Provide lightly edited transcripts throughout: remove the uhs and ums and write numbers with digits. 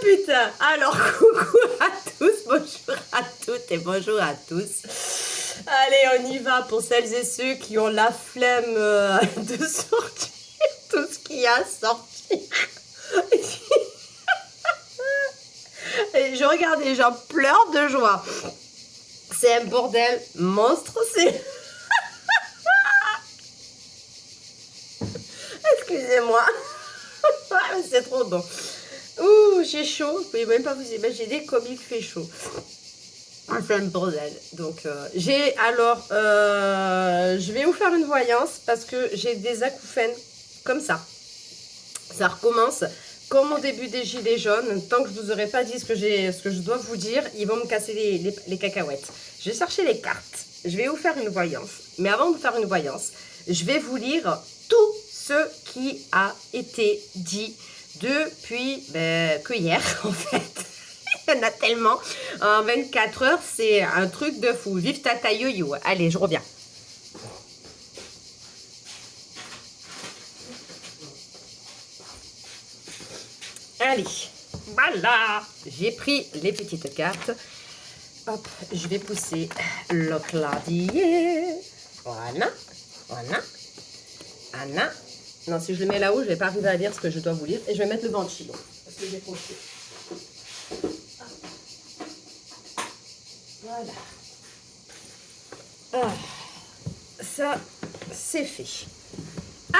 Putain, alors coucou à tous, bonjour à toutes et bonjour à tous. Allez, on y va pour celles et ceux qui ont la flemme de sortir tout ce qu'il y a à sortir. Et je regarde les gens pleurent de joie. C'est un bordel monstre, c'est... Excusez-moi. C'est trop bon. Ouh, j'ai chaud. Vous pouvez même pas vous imaginer comme il fait chaud. C'est un bordel. Donc, je vais vous faire une voyance parce que j'ai des acouphènes comme ça. Ça recommence comme au début des gilets jaunes. Tant que je vous aurai pas dit ce que je dois vous dire, ils vont me casser les cacahuètes. Je vais chercher les cartes. Je vais vous faire une voyance. Mais avant de vous faire une voyance, je vais vous lire tout ce qui a été dit depuis que hier, en fait. Il y en a tellement. En 24 heures, c'est un truc de fou. Vive Tata Yo-Yo. Allez, je reviens. Allez, voilà. J'ai pris les petites cartes. Hop, je vais pousser le clavier. Voilà, voilà, voilà. Non, si je le mets là-haut, je ne vais pas arriver à lire ce que je dois vous lire. Et je vais mettre le ventilo. Parce que j'ai compris. Voilà. Ah, ça, c'est fait.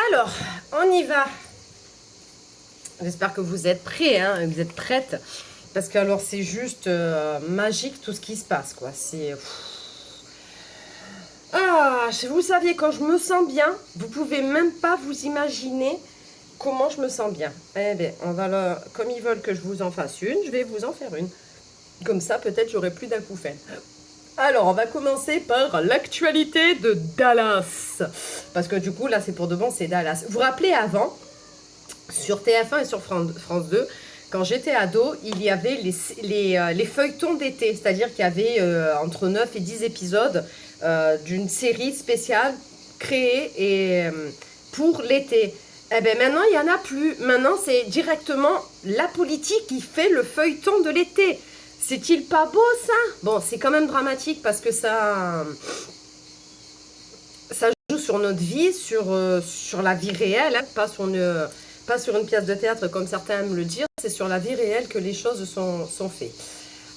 Alors, on y va. J'espère que vous êtes prêts, hein, vous êtes prêtes. Parce que alors c'est juste magique tout ce qui se passe, quoi. C'est... Ah, vous saviez, quand je me sens bien, vous pouvez même pas vous imaginer comment je me sens bien. Eh bien, on va comme ils veulent que je vous en fasse une, je vais vous en faire une. Comme ça, peut-être j'aurai plus d'acouphènes. Alors, on va commencer par l'actualité de Dallas. Parce que du coup, là, c'est pour de bon, c'est Dallas. Vous vous rappelez avant, sur TF1 et sur France 2, quand j'étais ado, il y avait les feuilletons d'été. C'est-à-dire qu'il y avait entre 9 et 10 épisodes d'une série spéciale créée pour l'été. Eh bien, maintenant, il n'y en a plus. Maintenant, c'est directement la politique qui fait le feuilleton de l'été. C'est-il pas beau, ça? Bon, c'est quand même dramatique parce que ça joue sur notre vie, sur la vie réelle, hein, pas sur une pièce de théâtre comme certains aiment le dire. C'est sur la vie réelle que les choses sont faites.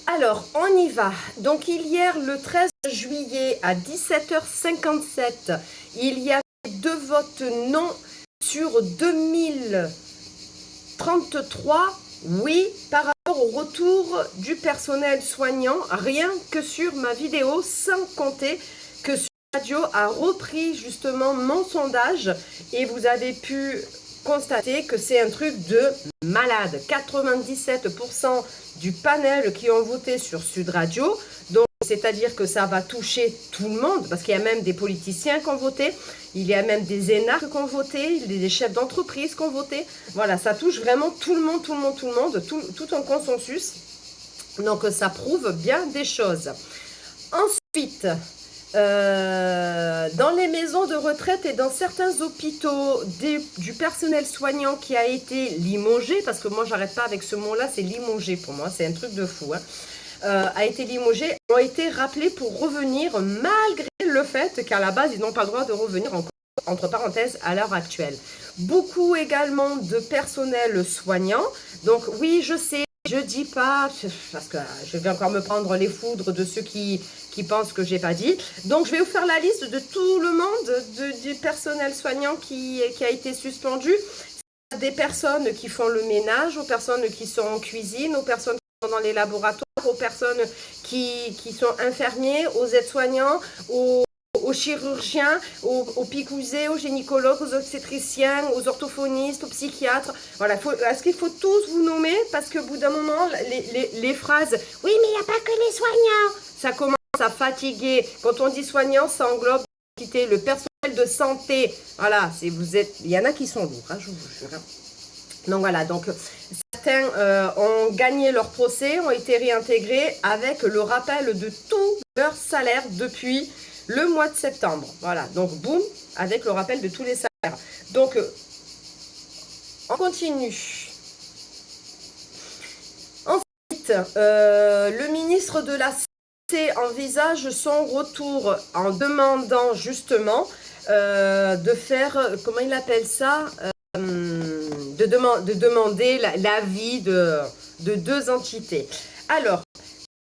Alors, on y va. Donc, hier, le 13 juillet, à 17h57, il y avait 2 votes non sur 2033, oui, par rapport au retour du personnel soignant, rien que sur ma vidéo, sans compter que sur Radio a repris justement mon sondage et vous avez pu constater que c'est un truc de malade. 97% du panel qui ont voté sur Sud Radio, donc c'est-à-dire que ça va toucher tout le monde, parce qu'il y a même des politiciens qui ont voté, il y a même des énarques qui ont voté, des chefs d'entreprise qui ont voté. Voilà, ça touche vraiment tout le monde, tout un consensus. Donc ça prouve bien des choses. Ensuite, dans les maisons de retraite et dans certains hôpitaux, du personnel soignant qui a été limogé, parce que moi j'arrête pas avec ce mot-là, c'est limogé pour moi, c'est un truc de fou, hein, a été limogé, ont été rappelés pour revenir malgré le fait qu'à la base ils n'ont pas le droit de revenir, entre parenthèses, à l'heure actuelle. Beaucoup également de personnel soignant, donc oui je sais, je dis pas, parce que je vais encore me prendre les foudres de ceux qui pensent que j'ai pas dit. Donc je vais vous faire la liste de tout le monde, du personnel soignant qui a été suspendu. Des personnes qui font le ménage, aux personnes qui sont en cuisine, aux personnes qui sont dans les laboratoires, aux personnes qui sont infirmiers, aux aides-soignants, aux chirurgiens, aux picousés, aux gynécologues, aux obstétriciens, aux orthophonistes, aux psychiatres. Voilà, est-ce qu'il faut tous vous nommer? Parce qu'au bout d'un moment, les phrases « Oui, mais il n'y a pas que les soignants !» ça commence à fatiguer. Quand on dit soignant, ça englobe le personnel de santé. Voilà, il y en a qui sont lourds, hein, je vous jure. Donc voilà, donc certains ont gagné leur procès, ont été réintégrés avec le rappel de tout leur salaire depuis le mois de septembre. Voilà, donc boum, avec le rappel de tous les salaires. Donc, on continue. le ministre de la Santé envisage son retour en demandant justement de faire, comment il appelle ça, de demander l'avis de deux entités. Alors,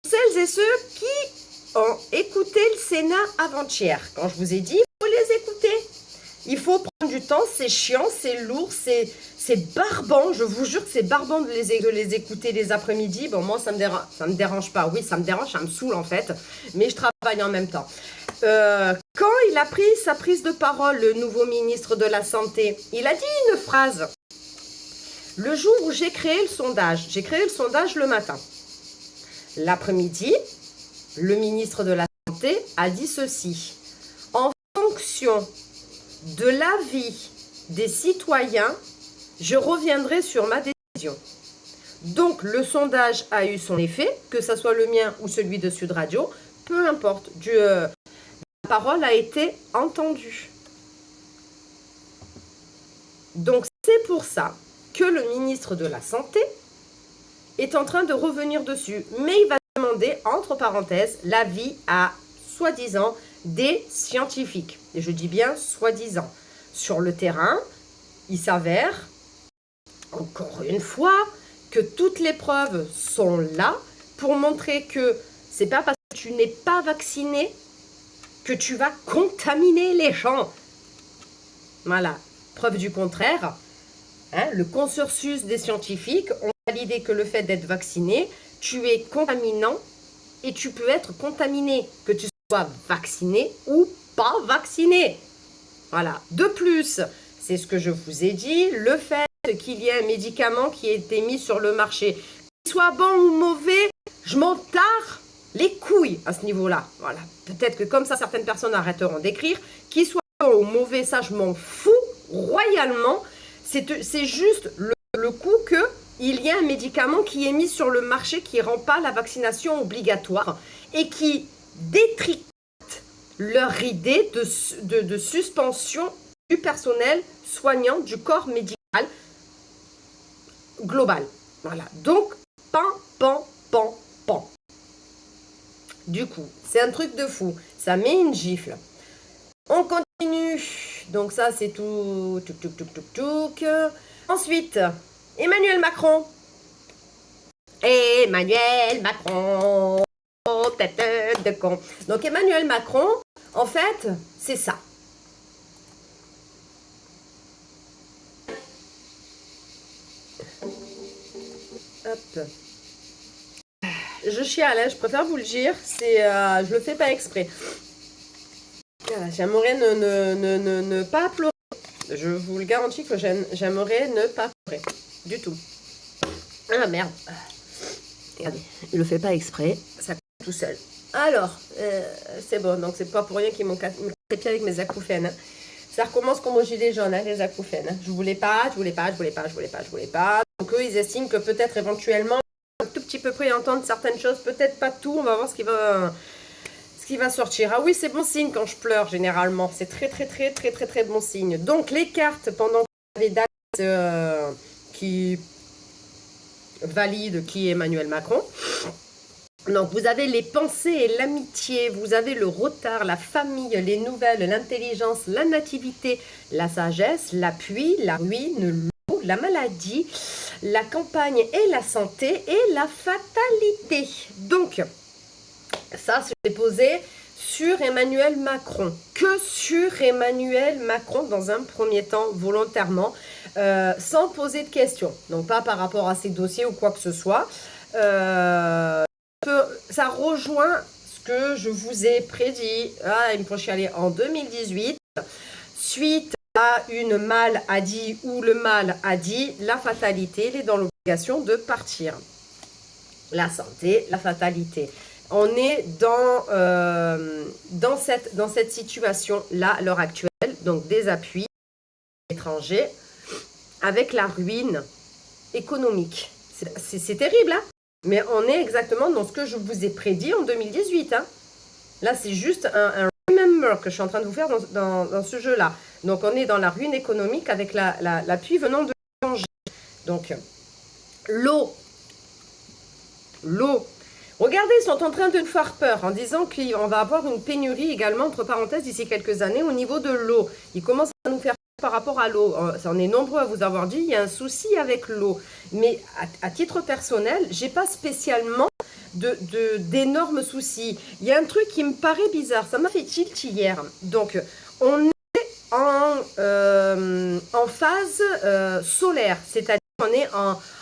celles et ceux qui ont écouté le Sénat avant-hier, quand je vous ai dit, il faut les écouter. Il faut prendre du temps, c'est chiant, c'est lourd, c'est barbant. Je vous jure que c'est barbant de les écouter les après-midi. Bon, moi, ça me dérange pas. Oui, ça me dérange, ça me saoule en fait. Mais je travaille en même temps. Quand il a pris sa prise de parole, le nouveau ministre de la Santé, il a dit une phrase. Le jour où j'ai créé le sondage le matin. L'après-midi, le ministre de la Santé a dit ceci. En fonction de l'avis des citoyens, je reviendrai sur ma décision. Donc, le sondage a eu son effet, que ce soit le mien ou celui de Sud Radio, peu importe. La parole a été entendue. Donc, c'est pour ça que le ministre de la Santé est en train de revenir dessus. Mais il va demander, entre parenthèses, l'avis à, soi-disant, des scientifiques. Et je dis bien soi-disant. Sur le terrain, il s'avère, encore une fois, que toutes les preuves sont là pour montrer que c'est pas parce que tu n'es pas vacciné que tu vas contaminer les gens. Voilà. Preuve du contraire, hein, le consensus des scientifiques ont validé que le fait d'être vacciné, tu es contaminant et tu peux être contaminé, que tu sois vacciné ou pas vacciné. Voilà. De plus, c'est ce que je vous ai dit, le fait qu'il y ait un médicament qui ait été mis sur le marché, qu'il soit bon ou mauvais, je m'en tare les couilles à ce niveau-là. Voilà. Peut-être que comme ça, certaines personnes arrêteront d'écrire. Qu'il soit bon ou mauvais, ça, je m'en fous royalement. C'est juste le coup qu'il y a un médicament qui est mis sur le marché qui ne rend pas la vaccination obligatoire et qui détricote leur idée de suspension du personnel soignant du corps médical global. Voilà. Donc, pan. Du coup, c'est un truc de fou. Ça met une gifle. On continue. Donc ça, c'est tout. Touk. Ensuite, Emmanuel Macron. Tête de con. Donc Emmanuel Macron, en fait, c'est ça. Hop. Je chiale, hein, je préfère vous le dire. Je le fais pas exprès. Voilà, j'aimerais ne pas pleurer. Je vous le garantis que j'aimerais ne pas pleurer. Du tout. Ah merde. Regardez, je le fais pas exprès. Ça coule tout seul. Alors, c'est bon. Donc, c'est pas pour rien qu'ils m'ont cassé les pieds avec mes acouphènes. Hein. Ça recommence comme au gilet jaune, hein, les acouphènes. Hein. Je voulais pas. Donc, eux, ils estiment que peut-être éventuellement, un tout petit peu près entendre certaines choses, peut-être pas tout. On va voir ce qui va sortir. Ah oui, c'est bon signe quand je pleure, généralement. C'est très bon signe. Donc, les cartes, pendant que les dates qui valident qui est Emmanuel Macron. Donc, vous avez les pensées et l'amitié, vous avez le retard, la famille, les nouvelles, l'intelligence, la nativité, la sagesse, l'appui, la ruine, l'eau, la maladie, la campagne et la santé et la fatalité. Donc, ça, c'est posé sur Emmanuel Macron. Que sur Emmanuel Macron, dans un premier temps, volontairement, sans poser de questions. Donc, pas par rapport à ses dossiers ou quoi que ce soit. Ça rejoint ce que je vous ai prédit. Ah, il me faut chialer en 2018. Suite à une maladie où le mal a dit la fatalité, il est dans l'obligation de partir. La santé, la fatalité. On est dans cette situation-là à l'heure actuelle, donc des appuis étrangers avec la ruine économique. C'est terrible, hein? Mais on est exactement dans ce que je vous ai prédit en 2018. Hein. Là, c'est juste un remember que je suis en train de vous faire dans ce jeu-là. Donc, on est dans la ruine économique avec l'appui venant de l'étranger. Donc, l'eau L'eau. Regardez, ils sont en train de nous faire peur en disant qu'on va avoir une pénurie également, entre parenthèses, d'ici quelques années au niveau de l'eau. Ils commencent à nous faire peur par rapport à l'eau. On est nombreux à vous avoir dit, il y a un souci avec l'eau. Mais à titre personnel, j'ai pas spécialement d'énormes soucis. Il y a un truc qui me paraît bizarre, ça m'a fait tilt hier. Donc, on est en phase solaire, c'est-à-dire qu'on est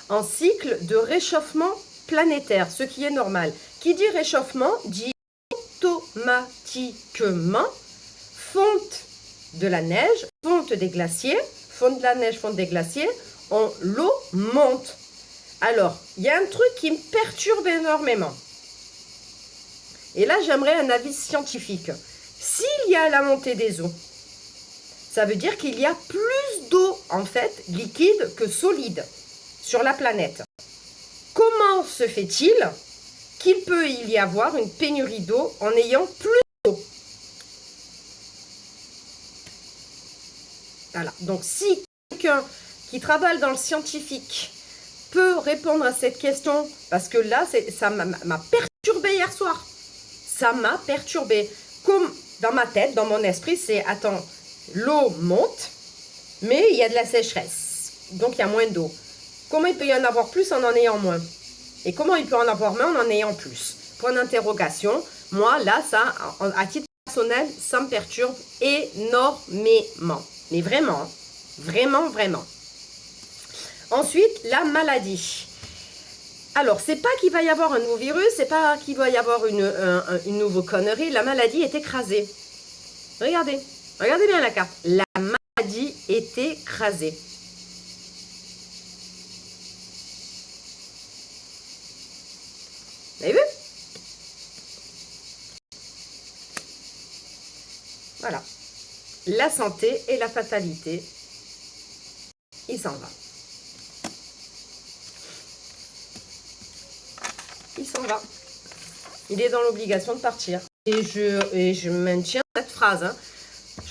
en cycle de réchauffement planétaire, ce qui est normal. Qui dit réchauffement dit automatiquement fonte de la neige, fonte des glaciers, fonte de la neige, fonte des glaciers, l'eau monte. Alors, il y a un truc qui me perturbe énormément. Et là, j'aimerais un avis scientifique. S'il y a la montée des eaux, ça veut dire qu'il y a plus d'eau, en fait, liquide que solide sur la planète. Comment se fait-il qu'il peut y avoir une pénurie d'eau en ayant plus d'eau? Voilà. Donc, si quelqu'un qui travaille dans le scientifique peut répondre à cette question, parce que là, ça m'a perturbé hier soir. Ça m'a perturbé. Comme dans ma tête, dans mon esprit, c'est, attends, l'eau monte, mais il y a de la sécheresse. Donc, il y a moins d'eau. Comment il peut y en avoir plus en ayant moins? Et comment il peut en avoir moins en ayant plus? Point d'interrogation. Moi, là, ça, à titre personnel, ça me perturbe énormément. Mais vraiment, vraiment, vraiment. Ensuite, la maladie. Alors, c'est pas qu'il va y avoir un nouveau virus, c'est pas qu'il va y avoir une nouvelle connerie. La maladie est écrasée. Regardez, regardez bien la carte. La maladie est écrasée. Vous avez vu? Voilà. La santé et la fatalité. Il s'en va. Il s'en va. Il est dans l'obligation de partir. Et je maintiens cette phrase. Hein.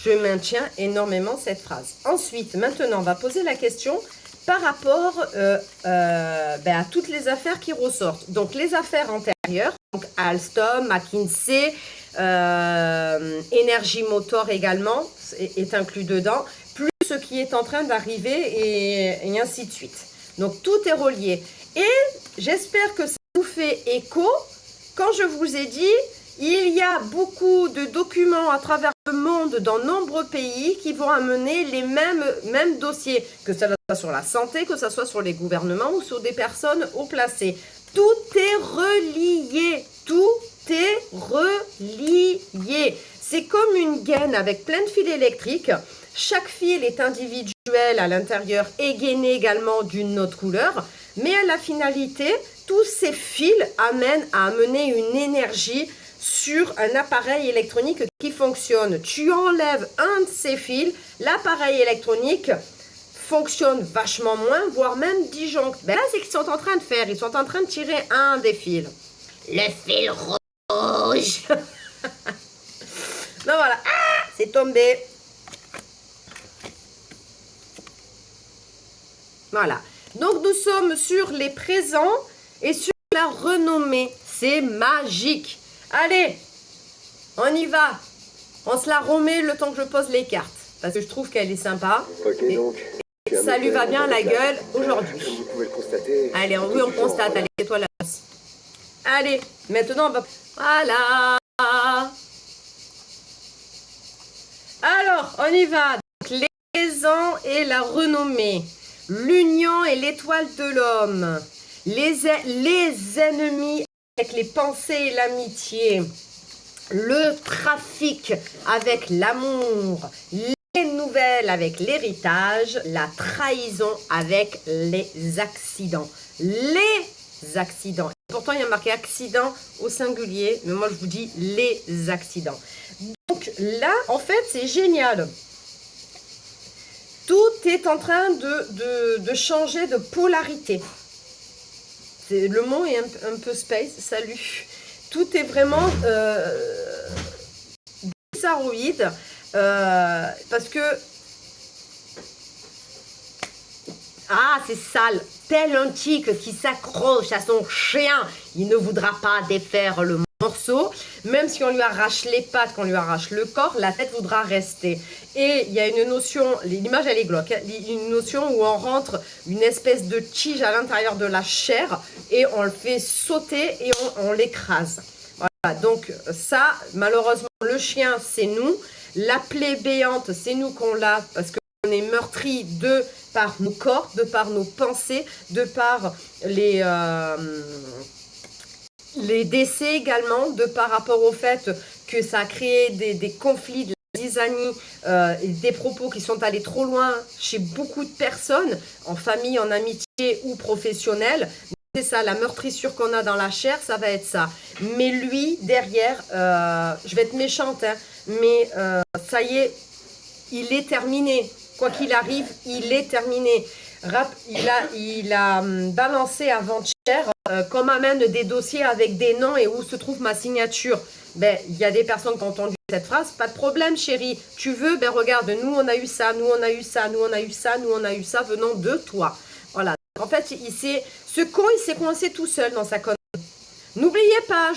Je maintiens énormément cette phrase. Ensuite, maintenant, on va poser la question par rapport à toutes les affaires qui ressortent. Donc, les affaires antérieures, donc Alstom, McKinsey, Energy Motor également est inclus dedans, plus ce qui est en train d'arriver et ainsi de suite. Donc, tout est relié. Et j'espère que ça vous fait écho quand je vous ai dit il y a beaucoup de documents à travers le monde dans nombreux pays qui vont amener les mêmes dossiers, que ce soit sur la santé, que ce soit sur les gouvernements ou sur des personnes haut placées. Tout est relié, tout est relié. C'est comme une gaine avec plein de fils électriques. Chaque fil est individuel à l'intérieur et gainé également d'une autre couleur. Mais à la finalité, tous ces fils amènent à amener une énergie sur un appareil électronique qui fonctionne. Tu enlèves un de ces fils, l'appareil électronique fonctionne vachement moins, voire même disjoncte. Ben là, c'est ce qu'ils sont en train de faire. Ils sont en train de tirer un des fils. Le fil rouge. Ben voilà. Ah, c'est tombé. Voilà. Donc, nous sommes sur les présents et sur la renommée. C'est magique. Allez, on y va. On se la remet le temps que je pose les cartes. Parce que je trouve qu'elle est sympa. Ok, donc. Ça lui va bien à la gueule aujourd'hui. Vous pouvez le constater. Allez, oui, on constate. Allez, c'est toi la place. Allez, maintenant on va... Voilà. Alors, on y va. Donc, les présents et la renommée. L'union et l'étoile de l'homme. Les ennemis avec les pensées et l'amitié. Le trafic avec l'amour. Les nouvelles avec l'héritage. La trahison avec les accidents. Les accidents. Pourtant, il y a marqué accident au singulier. Mais moi, je vous dis les accidents. Donc là, en fait, c'est génial. Tout est en train de changer de polarité. Le mot est un peu space, salut. Tout est vraiment bizarroïde parce que Ah, c'est sale. Tel un tigre qui s'accroche à son chien, il ne voudra pas défaire le morceau. Même si on lui arrache les pattes, qu'on lui arrache le corps, la tête voudra rester. Et il y a une notion, l'image elle est glauque, hein, une notion où on rentre une espèce de tige à l'intérieur de la chair et on le fait sauter et on l'écrase. Voilà, donc ça, malheureusement, le chien, c'est nous. La plaie béante, c'est nous qu'on l'a parce qu'on est meurtri de par nos corps, de par nos pensées, de par les décès également, de par rapport au fait que ça a créé des conflits, de la zizanie, des propos qui sont allés trop loin chez beaucoup de personnes, en famille, en amitié ou professionnelle. C'est ça, la meurtrissure qu'on a dans la chair, ça va être ça. Mais lui, derrière, je vais être méchante, hein, mais ça y est, il est terminé. Quoi qu'il arrive, il est terminé. Il a balancé avant-hier qu'on m'amène des dossiers avec des noms et où se trouve ma signature. Ben, il y a des personnes qui ont entendu cette phrase. Pas de problème, chérie. Tu veux, ben regarde, nous on a eu ça, nous on a eu ça, nous on a eu ça, nous on a eu ça venant de toi. Voilà. En fait, ce con, il s'est coincé tout seul dans sa connerie. N'oubliez pas,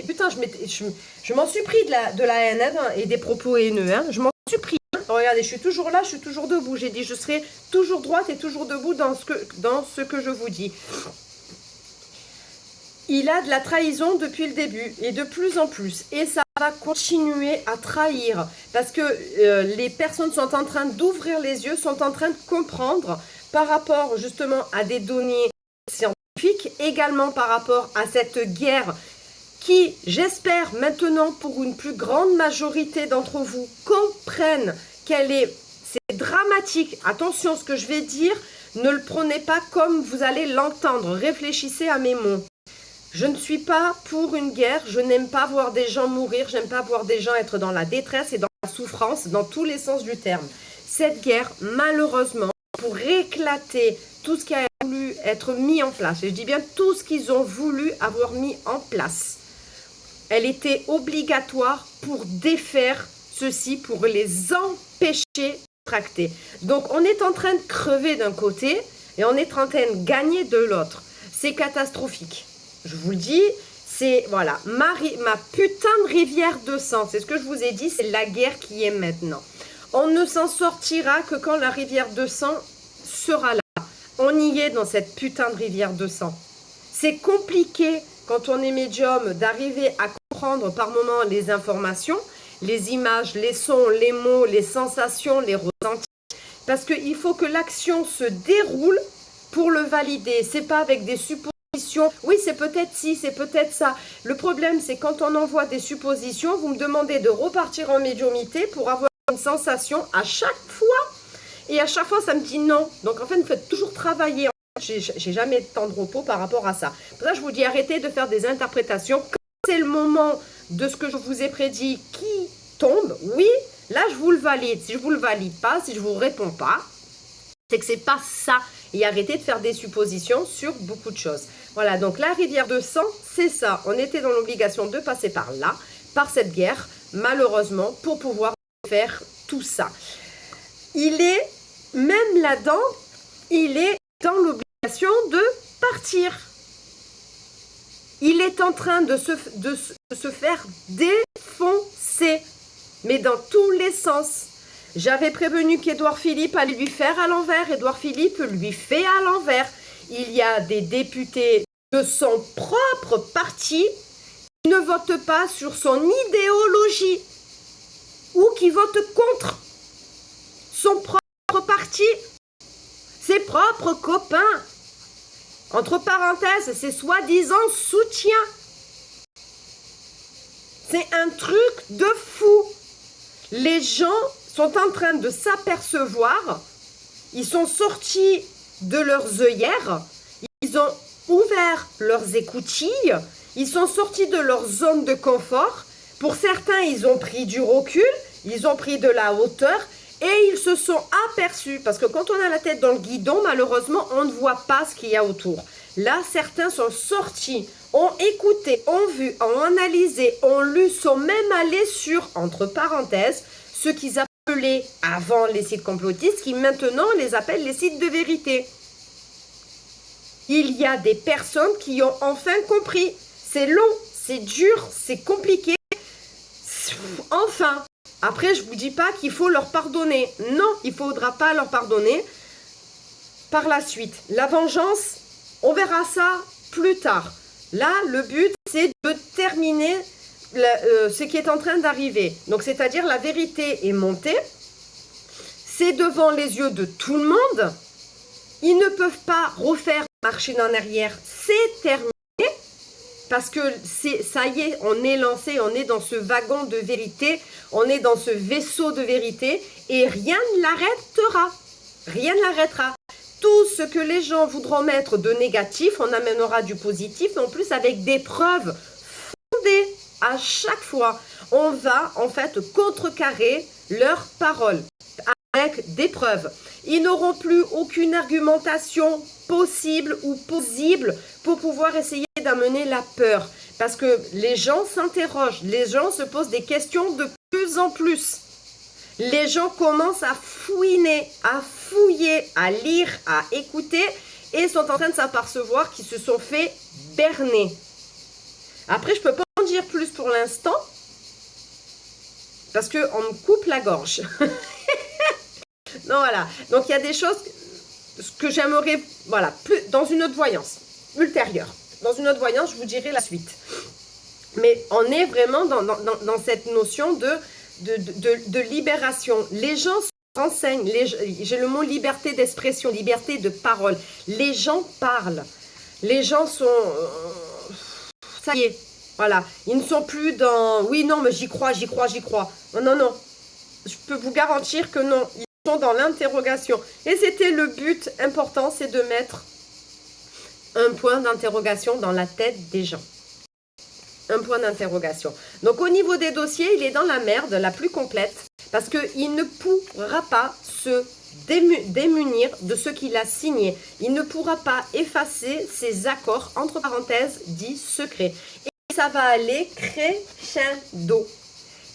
putain, je m'en suis pris de la haine hein, et des propos haineux. Hein, je m'en suis pris. Regardez, je suis toujours là, je suis toujours debout. J'ai dit, je serai toujours droite et toujours debout dans ce que je vous dis. Il a de la trahison depuis le début et de plus en plus. Et ça va continuer à trahir parce que les personnes sont en train d'ouvrir les yeux, sont en train de comprendre par rapport justement à des données scientifiques, également par rapport à cette guerre qui, j'espère maintenant pour une plus grande majorité d'entre vous, comprennent c'est dramatique. Attention, ce que je vais dire, ne le prenez pas comme vous allez l'entendre. Réfléchissez à mes mots. Je ne suis pas pour une guerre. Je n'aime pas voir des gens mourir. J'aime pas voir des gens être dans la détresse et dans la souffrance, dans tous les sens du terme. Cette guerre, malheureusement, pour éclater tout ce qui a voulu être mis en place, et je dis bien tout ce qu'ils ont voulu avoir mis en place, elle était obligatoire pour défaire ceci, pour les empêcher de tracter. Donc, on est en train de crever d'un côté et on est en train de gagner de l'autre. C'est catastrophique. Je vous le dis, c'est, voilà, ma putain de rivière de sang. C'est ce que je vous ai dit, c'est la guerre qui est maintenant. On ne s'en sortira que quand la rivière de sang sera là. On y est dans cette putain de rivière de sang. C'est compliqué quand on est médium d'arriver à comprendre par moments les informations, les images, les sons, les mots, les sensations, les ressentis. Parce qu'il faut que l'action se déroule pour le valider. C'est pas avec des suppositions. Oui, c'est peut-être ci, c'est peut-être ça. Le problème, c'est quand on envoie des suppositions, vous me demandez de repartir en médiumnité pour avoir une sensation à chaque fois. Et à chaque fois, ça me dit non. Donc, en fait, vous faites toujours travailler. J'ai jamais de temps de repos par rapport à ça. Pour ça, je vous dis, arrêtez de faire des interprétations. Quand c'est le moment de ce que je vous ai prédit qui tombe, oui, là, je vous le valide. Si je vous le valide pas, si je vous réponds pas, c'est que c'est pas ça. Et arrêtez de faire des suppositions sur beaucoup de choses. Voilà, donc la rivière de sang, c'est ça. On était dans l'obligation de passer par là, par cette guerre, malheureusement, pour pouvoir faire tout ça. Il est, même là-dedans, il est dans l'obligation de partir. Il est en train de se faire défoncer, mais dans tous les sens. J'avais prévenu qu'Édouard Philippe allait lui faire à l'envers. Édouard Philippe lui fait à l'envers. Il y a des députés de son propre parti qui ne votent pas sur son idéologie ou qui votent contre son propre parti, ses propres copains. Entre parenthèses, c'est soi-disant soutien. C'est un truc de fou. Les gens sont en train de s'apercevoir, ils sont sortis de leurs œillères, ils ont ouvert leurs écoutilles, ils sont sortis de leur zone de confort. Pour certains, ils ont pris du recul, ils ont pris de la hauteur et ils se sont aperçus. Parce que quand on a la tête dans le guidon, malheureusement, on ne voit pas ce qu'il y a autour. Là, certains sont sortis, ont écouté, ont vu, ont analysé, ont lu, sont même allés sur, entre parenthèses, ce qu'ils appellent appelaient avant les sites complotistes, qui maintenant les appellent les sites de vérité. Il y a des personnes qui ont enfin compris. C'est long, c'est dur, c'est compliqué. Enfin, après je ne vous dis pas qu'il faut leur pardonner. Non, il ne faudra pas leur pardonner par la suite. La vengeance, on verra ça plus tard. Là, le but, c'est de terminer ce qui est en train d'arriver. Donc, c'est-à-dire la vérité est montée. C'est devant les yeux de tout le monde. Ils ne peuvent pas refaire marcher en arrière. C'est terminé. Parce que ça y est, on est lancé, on est dans ce wagon de vérité, on est dans ce vaisseau de vérité et rien ne l'arrêtera. Rien ne l'arrêtera. Tout ce que les gens voudront mettre de négatif, on amènera du positif, en plus avec des preuves fondées à chaque fois. On va en fait contrecarrer leurs paroles avec des preuves. Ils n'auront plus aucune argumentation possible ou possible pour pouvoir essayer d'amener la peur. Parce que les gens s'interrogent, les gens se posent des questions de plus en plus. Les gens commencent à fouiner, à fouiller, à lire, à écouter et sont en train de s'apercevoir qu'ils se sont fait berner. Après, je ne peux pas en dire plus pour l'instant parce qu'on me coupe la gorge. Non, voilà. Donc, il y a des choses que j'aimerais, voilà, plus dans une autre voyance ultérieure. Dans une autre voyance, je vous dirai la suite. Mais on est vraiment dans cette notion de libération. Les gens se renseignent. J'ai le mot liberté d'expression, liberté de parole. Les gens parlent. Les gens sont... ça y est, voilà. Ils ne sont plus dans... Oui, non, mais j'y crois, j'y crois, j'y crois. Non, non, non. Je peux vous garantir que non. Ils sont dans l'interrogation. Et c'était le but important, c'est de mettre un point d'interrogation dans la tête des gens. Un point d'interrogation. Donc, au niveau des dossiers, il est dans la merde la plus complète parce qu'il ne pourra pas se démunir de ce qu'il a signé. Il ne pourra pas effacer ses accords, entre parenthèses, dits secrets. Et ça va aller crescendo.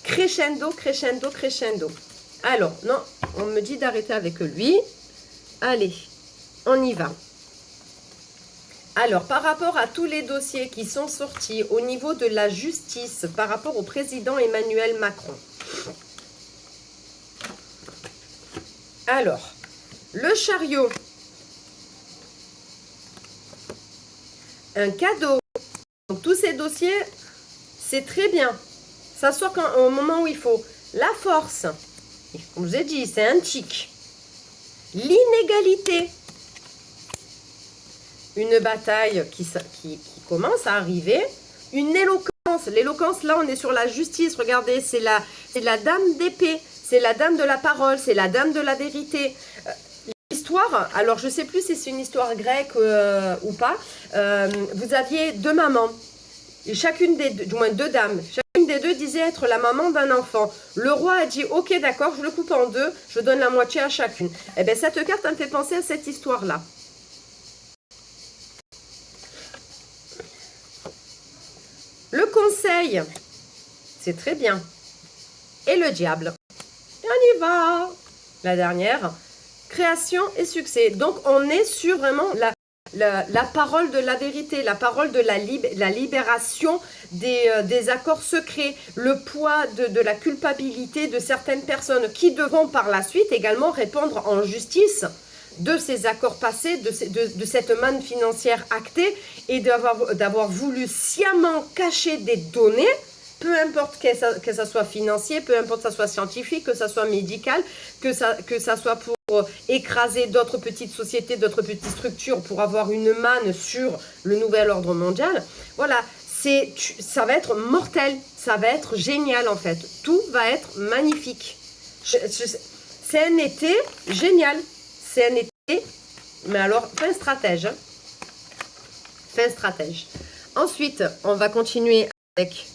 Crescendo, crescendo, crescendo. Alors, non, on me dit d'arrêter avec lui. Allez, on y va. Alors, par rapport à tous les dossiers qui sont sortis au niveau de la justice, par rapport au président Emmanuel Macron. Alors, le chariot, un cadeau. Donc, tous ces dossiers, c'est très bien. Ça sort au moment où il faut. La force, comme je vous ai dit, c'est un tic. L'inégalité. Une bataille qui commence à arriver, une éloquence. L'éloquence, là, on est sur la justice. Regardez, c'est la dame d'épée, c'est la dame de la parole, c'est la dame de la vérité. L'histoire, alors je ne sais plus si c'est une histoire grecque ou pas, vous aviez deux mamans, et chacune des deux, du moins deux dames, chacune des deux disait être la maman d'un enfant. Le roi a dit, ok, d'accord, je le coupe en deux, je donne la moitié à chacune. Eh bien, cette carte, elle me fait penser à cette histoire-là. Le conseil, c'est très bien. Et le diable. Et on y va. La dernière, création et succès. Donc, on est sur vraiment la parole de la vérité, la parole de la libération des accords secrets, le poids de la culpabilité de certaines personnes qui devront par la suite également répondre en justice de ces accords passés, de cette manne financière actée et d'avoir voulu sciemment cacher des données, peu importe que ça soit financier, peu importe que ça soit scientifique, que ça soit médical, que ça soit pour écraser d'autres petites sociétés, d'autres petites structures pour avoir une manne sur le nouvel ordre mondial. Voilà, ça va être mortel, ça va être génial en fait. Tout va être magnifique. C'est un été génial. C'est un été, mais alors, fin stratège. Hein. Fin stratège. Ensuite, on va continuer avec,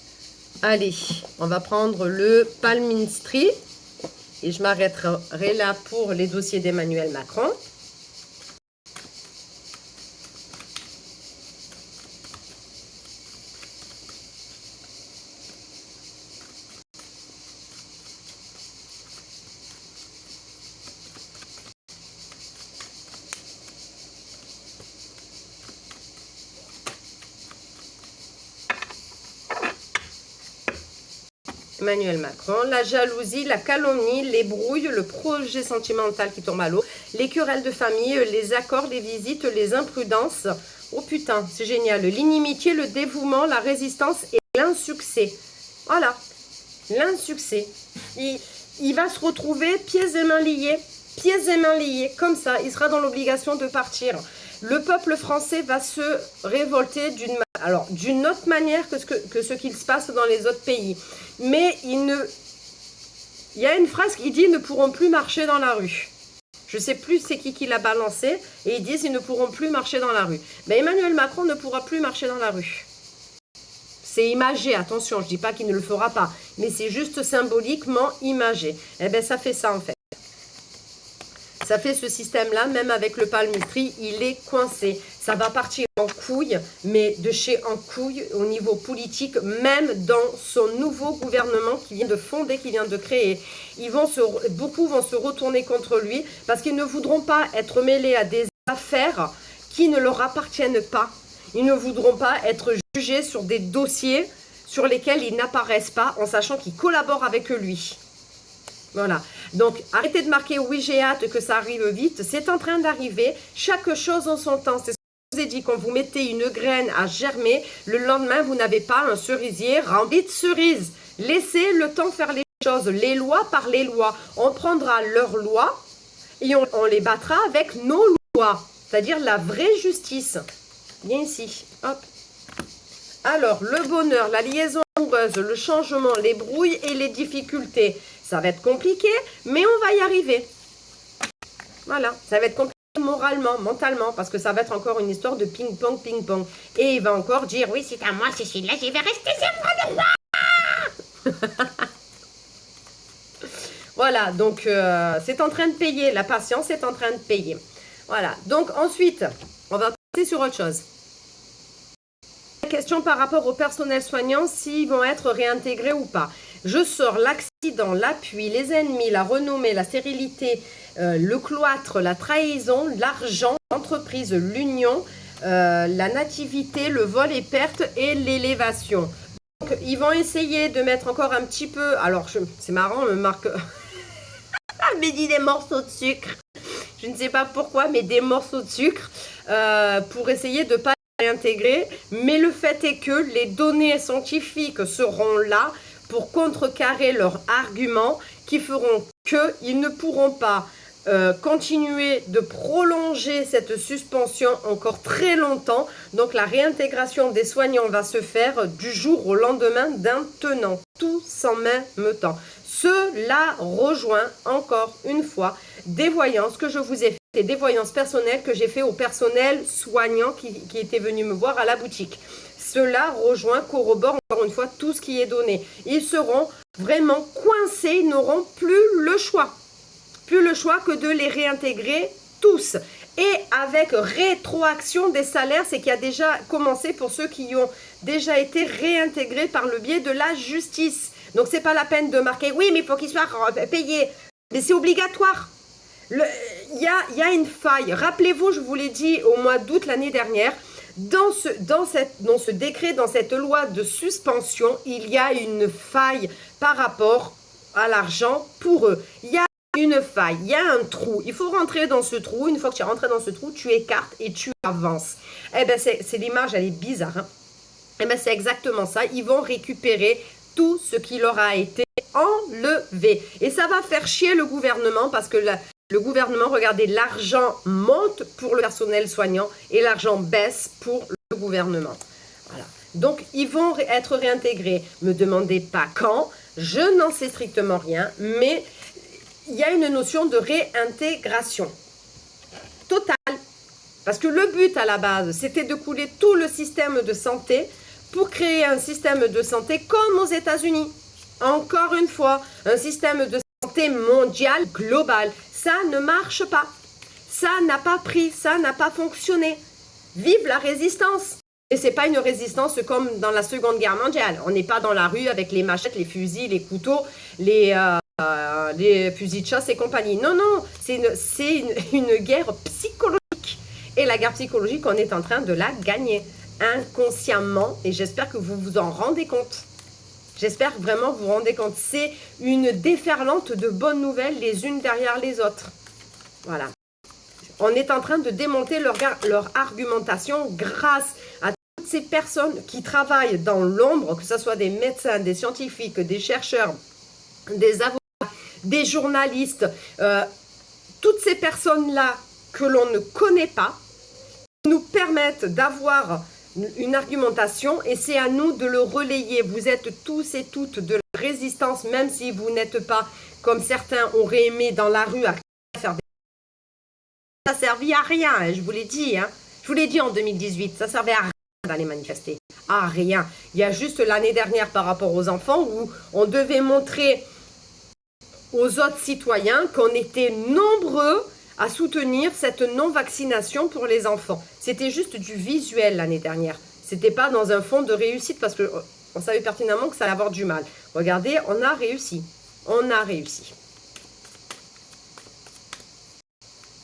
allez, on va prendre le Palmistry. Et je m'arrêterai là pour les dossiers d'Emmanuel Macron. Emmanuel Macron, la jalousie, la calomnie, les brouilles, le projet sentimental qui tombe à l'eau, les querelles de famille, les accords, les visites, les imprudences. Oh putain, c'est génial. L'inimitié, le dévouement, la résistance et l'insuccès. Voilà, l'insuccès. Il va se retrouver pieds et mains liés, comme ça. Il sera dans l'obligation de partir. Le peuple français va se révolter d'une autre manière que ce qu'il se passe dans les autres pays. Mais il y a une phrase qui dit « ils ne pourront plus marcher dans la rue ». Je ne sais plus c'est qui l'a balancé. Et ils disent « ils ne pourront plus marcher dans la rue ». Mais Emmanuel Macron ne pourra plus marcher dans la rue. C'est imagé, attention, je ne dis pas qu'il ne le fera pas. Mais c'est juste symboliquement imagé. Eh bien, ça fait ça en fait. Ça fait ce système-là, même avec le palmistry, il est coincé. Ça va partir en couille, mais de chez en couille au niveau politique, même dans son nouveau gouvernement qui vient de fonder, qui vient de créer. Beaucoup vont se retourner contre lui parce qu'ils ne voudront pas être mêlés à des affaires qui ne leur appartiennent pas. Ils ne voudront pas être jugés sur des dossiers sur lesquels ils n'apparaissent pas en sachant qu'ils collaborent avec lui. Voilà, donc arrêtez de marquer oui j'ai hâte que ça arrive vite, c'est en train d'arriver, chaque chose en son temps, c'est ce que je vous ai dit, quand vous mettez une graine à germer, le lendemain vous n'avez pas un cerisier rempli de cerises, laissez le temps faire les choses, les lois par les lois, on prendra leurs lois et on les battra avec nos lois, c'est-à-dire la vraie justice, viens ici, hop. Alors, le bonheur, la liaison amoureuse, le changement, les brouilles et les difficultés. Ça va être compliqué, mais on va y arriver. Voilà, ça va être compliqué moralement, mentalement, parce que ça va être encore une histoire de ping-pong, ping-pong. Et il va encore dire, oui, c'est à moi, Cécile, là, je vais rester, c'est moi le roi. Voilà, donc c'est en train de payer, la patience est en train de payer. Voilà, donc ensuite, on va passer sur autre chose. Question par rapport au personnel soignant, s'ils vont être réintégrés ou pas. Je sors l'accident, l'appui, les ennemis, la renommée, la stérilité, le cloître, la trahison, l'argent, l'entreprise, l'union, la nativité, le vol et perte et l'élévation. Donc, ils vont essayer de mettre encore un petit peu... Alors, c'est marrant, on me marque... mais dit des morceaux de sucre. Je ne sais pas pourquoi, mais des morceaux de sucre pour essayer de ne pas réintégrer. Mais le fait est que les données scientifiques seront là pour contrecarrer leurs arguments qui feront qu'ils ne pourront pas continuer de prolonger cette suspension encore très longtemps. Donc la réintégration des soignants va se faire du jour au lendemain d'un tenant, tous en même temps. Cela rejoint encore une fois des voyances que je vous ai fait, des voyances personnelles que j'ai fait au personnel soignant qui était venu me voir à la boutique. Cela rejoint, corrobore encore une fois tout ce qui est donné. Ils seront vraiment coincés, ils n'auront plus le choix. Plus le choix que de les réintégrer tous. Et avec rétroaction des salaires, c'est qui a déjà commencé pour ceux qui ont déjà été réintégrés par le biais de la justice. Donc, ce n'est pas la peine de marquer, oui, mais il faut qu'ils soient payés. Mais c'est obligatoire. Il y a une faille. Rappelez-vous, je vous l'ai dit au mois d'août l'année dernière, dans ce décret, dans cette loi de suspension, il y a une faille par rapport à l'argent pour eux. Il y a une faille, il y a un trou. Il faut rentrer dans ce trou. Une fois que tu es rentré dans ce trou, tu écartes et tu avances. Eh bien, c'est l'image, elle est bizarre. Hein? Eh bien, c'est exactement ça. Ils vont récupérer tout ce qui leur a été enlevé. Et ça va faire chier le gouvernement parce que le gouvernement, regardez, l'argent monte pour le personnel soignant et l'argent baisse pour le gouvernement. Voilà. Donc, ils vont être réintégrés. Ne me demandez pas quand. Je n'en sais strictement rien. Mais il y a une notion de réintégration totale. Parce que le but à la base, c'était de couler tout le système de santé pour créer un système de santé comme aux États-Unis. Encore une fois, un système de santé mondial, global. Ça ne marche pas. Ça n'a pas pris, ça n'a pas fonctionné. Vive la résistance! Et ce n'est pas une résistance comme dans la Seconde Guerre mondiale. On n'est pas dans la rue avec les machettes, les fusils, les couteaux, les fusils de chasse et compagnie. Non, non, c'est une guerre psychologique. Et la guerre psychologique, on est en train de la gagner inconsciemment. Et j'espère que vous vous en rendez compte. J'espère vraiment vous vous rendez compte. C'est une déferlante de bonnes nouvelles les unes derrière les autres. Voilà. On est en train de démonter leur argumentation grâce à toutes ces personnes qui travaillent dans l'ombre, que ce soit des médecins, des scientifiques, des chercheurs, des avocats, des journalistes, toutes ces personnes-là que l'on ne connaît pas, nous permettent d'avoir une argumentation et c'est à nous de le relayer. Vous êtes tous et toutes de la résistance, même si vous n'êtes pas, comme certains auraient aimé dans la rue, à faire des... Ça n'a servi à rien, hein, je vous l'ai dit. Hein. Je vous l'ai dit en 2018, ça ne servait à rien d'aller manifester. À rien. Il y a juste l'année dernière par rapport aux enfants où on devait montrer aux autres citoyens qu'on était nombreux à soutenir cette non-vaccination pour les enfants. C'était juste du visuel l'année dernière. C'était pas dans un fond de réussite parce qu'on savait pertinemment que ça allait avoir du mal. Regardez, on a réussi. On a réussi.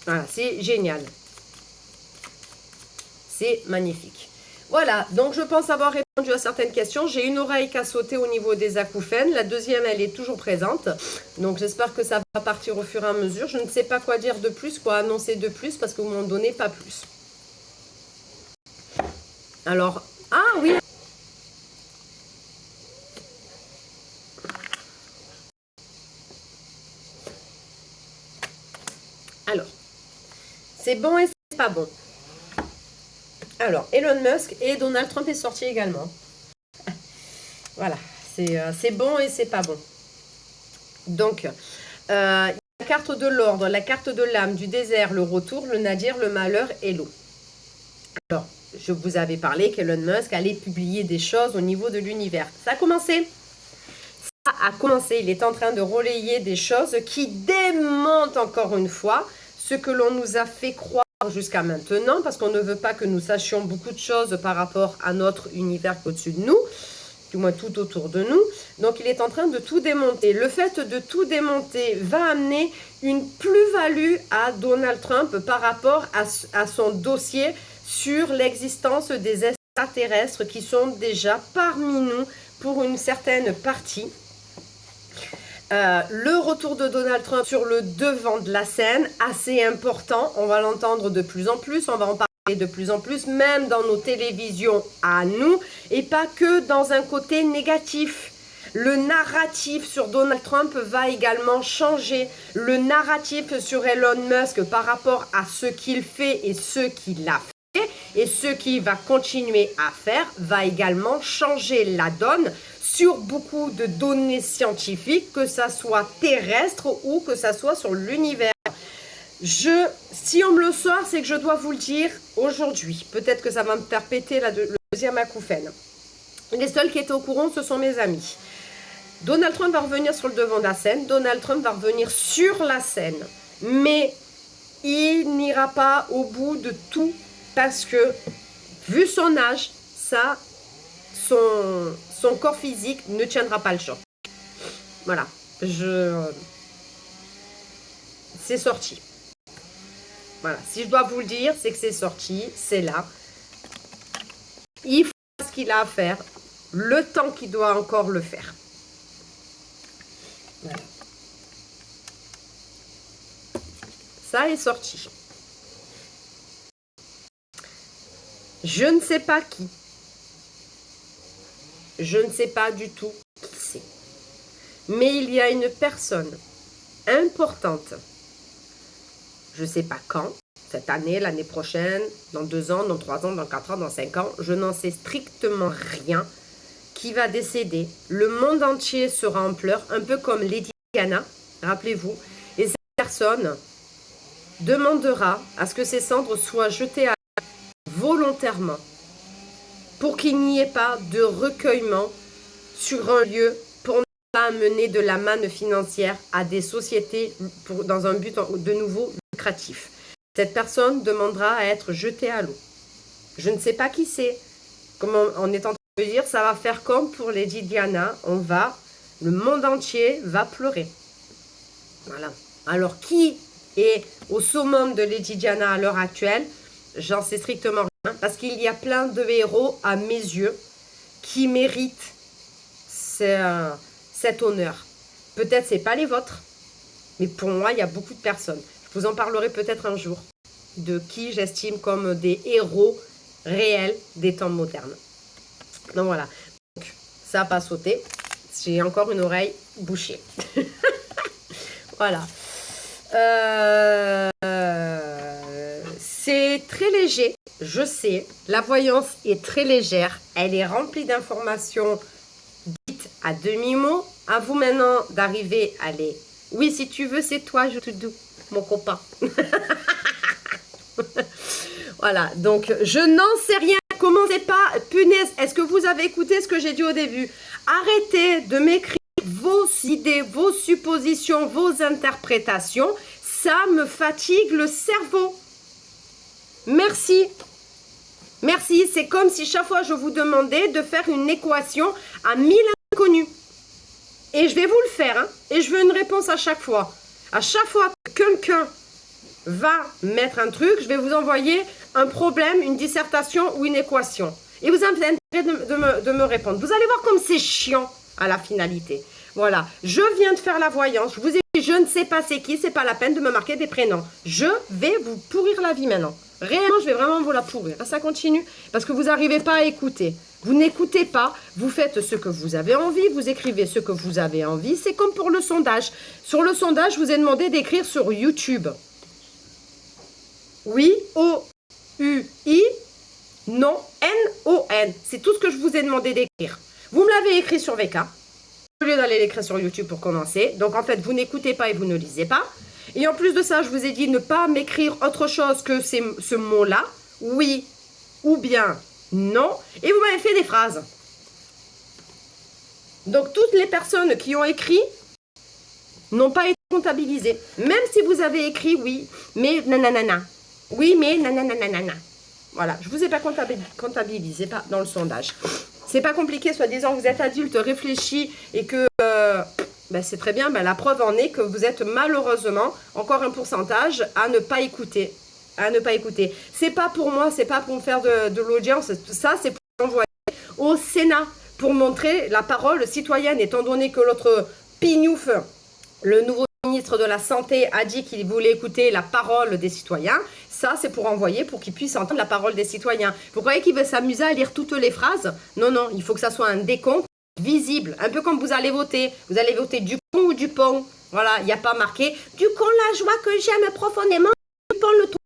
Voilà, c'est génial. C'est magnifique. Voilà, donc je pense avoir répondu à certaines questions. J'ai une oreille qui a sauté au niveau des acouphènes. La deuxième, elle est toujours présente. Donc j'espère que ça va partir au fur et à mesure. Je ne sais pas quoi dire de plus, quoi annoncer de plus, parce que vous m'en donnez pas plus. Alors, ah oui. Alors, c'est bon et c'est pas bon. Alors, Elon Musk et Donald Trump est sorti également. Voilà, c'est bon et c'est pas bon. Donc, la carte de l'ordre, la carte de l'âme, du désert, le retour, le nadir, le malheur et l'eau. Alors, je vous avais parlé qu'Elon Musk allait publier des choses au niveau de l'univers. Ça a commencé. Ça a commencé. Il est en train de relayer des choses qui démontent encore une fois ce que l'on nous a fait croire jusqu'à maintenant, parce qu'on ne veut pas que nous sachions beaucoup de choses par rapport à notre univers au-dessus de nous, du moins tout autour de nous. Donc il est en train de tout démonter. Le fait de tout démonter va amener une plus-value à Donald Trump par rapport à son dossier sur l'existence des extraterrestres qui sont déjà parmi nous pour une certaine partie. Le retour de Donald Trump sur le devant de la scène, assez important, on va l'entendre de plus en plus, on va en parler de plus en plus, même dans nos télévisions à nous, et pas que dans un côté négatif. Le narratif sur Donald Trump va également changer. Le narratif sur Elon Musk par rapport à ce qu'il fait et ce qu'il a fait, et ce qu'il va continuer à faire, va également changer la donne sur beaucoup de données scientifiques, que ça soit terrestre ou que ça soit sur l'univers. Si on me le sort, c'est que je dois vous le dire aujourd'hui. Peut-être que ça va me faire péter le deuxième acouphène. Les seuls qui étaient au courant, ce sont mes amis. Donald Trump va revenir sur le devant de la scène. Donald Trump va revenir sur la scène. Mais il n'ira pas au bout de tout parce que, vu son âge, son corps physique ne tiendra pas le choc. Voilà. C'est sorti. Voilà. Si je dois vous le dire, c'est que c'est sorti. C'est là. Il faut ce qu'il a à faire. Le temps qu'il doit encore le faire. Voilà. Ça est sorti. Je ne sais pas qui. Je ne sais pas du tout qui c'est. Mais il y a une personne importante. Je ne sais pas quand, cette année, l'année prochaine, dans 2 ans, dans 3 ans, dans 4 ans, dans 5 ans. Je n'en sais strictement rien. Qui va décéder. Le monde entier sera en pleurs, un peu comme Lady Diana, rappelez-vous. Et cette personne demandera à ce que ses cendres soient jetées à volontairement pour qu'il n'y ait pas de recueillement sur un lieu pour ne pas amener de la manne financière à des sociétés dans un but de nouveau lucratif. Cette personne demandera à être jetée à l'eau. Je ne sais pas qui c'est. Comme on est en train de dire, ça va faire comme pour Lady Diana. Le monde entier va pleurer. Voilà. Alors, qui est au summum de Lady Diana à l'heure actuelle? J'en sais strictement rien. Parce qu'il y a plein de héros, à mes yeux, qui méritent cet honneur. Peut-être c'est pas les vôtres, mais pour moi, il y a beaucoup de personnes. Je vous en parlerai peut-être un jour, de qui j'estime comme des héros réels des temps modernes. Donc voilà, donc, ça n'a pas sauté. J'ai encore une oreille bouchée. Voilà. C'est très léger, je sais. La voyance est très légère. Elle est remplie d'informations dites à demi-mot. À vous maintenant d'arriver à les... Oui, si tu veux, c'est toi, je te dis, mon copain. Voilà, donc je n'en sais rien. Commencez pas, punaise, est-ce que vous avez écouté ce que j'ai dit au début? Arrêtez de m'écrire vos idées, vos suppositions, vos interprétations. Ça me fatigue le cerveau. Merci. Merci, c'est comme si chaque fois je vous demandais de faire une équation à 1000 inconnus. Et je vais vous le faire, hein, et je veux une réponse à chaque fois. À chaque fois que quelqu'un va mettre un truc, je vais vous envoyer un problème, une dissertation ou une équation. Et vous avez intérêt de me répondre. Vous allez voir comme c'est chiant à la finalité. Voilà, je viens de faire la voyance. Je vous ai dit, je ne sais pas c'est qui, c'est pas la peine de me marquer des prénoms. Je vais vous pourrir la vie maintenant. Réellement, je vais vraiment vous la pourrir. Ça continue parce que vous n'arrivez pas à écouter. Vous n'écoutez pas, vous faites ce que vous avez envie, vous écrivez ce que vous avez envie. C'est comme pour le sondage. Sur le sondage, je vous ai demandé d'écrire sur YouTube. Oui, O-U-I, non, N-O-N. C'est tout ce que je vous ai demandé d'écrire. Vous me l'avez écrit sur VK, au lieu d'aller l'écrire sur YouTube pour commencer. Donc en fait, vous n'écoutez pas et vous ne lisez pas. Et en plus de ça, je vous ai dit ne pas m'écrire autre chose que ce mot-là. Oui ou bien non. Et vous m'avez fait des phrases. Donc toutes les personnes qui ont écrit n'ont pas été comptabilisées. Même si vous avez écrit oui, mais nanana. Oui, mais nanana. Voilà, je ne vous ai pas comptabilisé pas dans le sondage. C'est pas compliqué, soi-disant vous êtes adulte, réfléchi et que ben c'est très bien. Ben la preuve en est que vous êtes malheureusement encore un pourcentage à ne pas écouter. C'est pas pour moi, c'est pas pour me faire de l'audience. Ça, c'est pour envoyer au Sénat pour montrer la parole citoyenne, étant donné que l'autre pignouf, le nouveau ministre de la Santé, a dit qu'il voulait écouter la parole des citoyens. Ça, c'est pour envoyer, pour qu'ils puissent entendre la parole des citoyens. Vous croyez qu'il veut s'amuser à lire toutes les phrases? Non, non, il faut que ça soit un décompte visible. Un peu comme vous allez voter. Vous allez voter du con ou du pont. Voilà, il n'y a pas marqué « Du con, la joie que j'aime profondément, du pont, le tout. »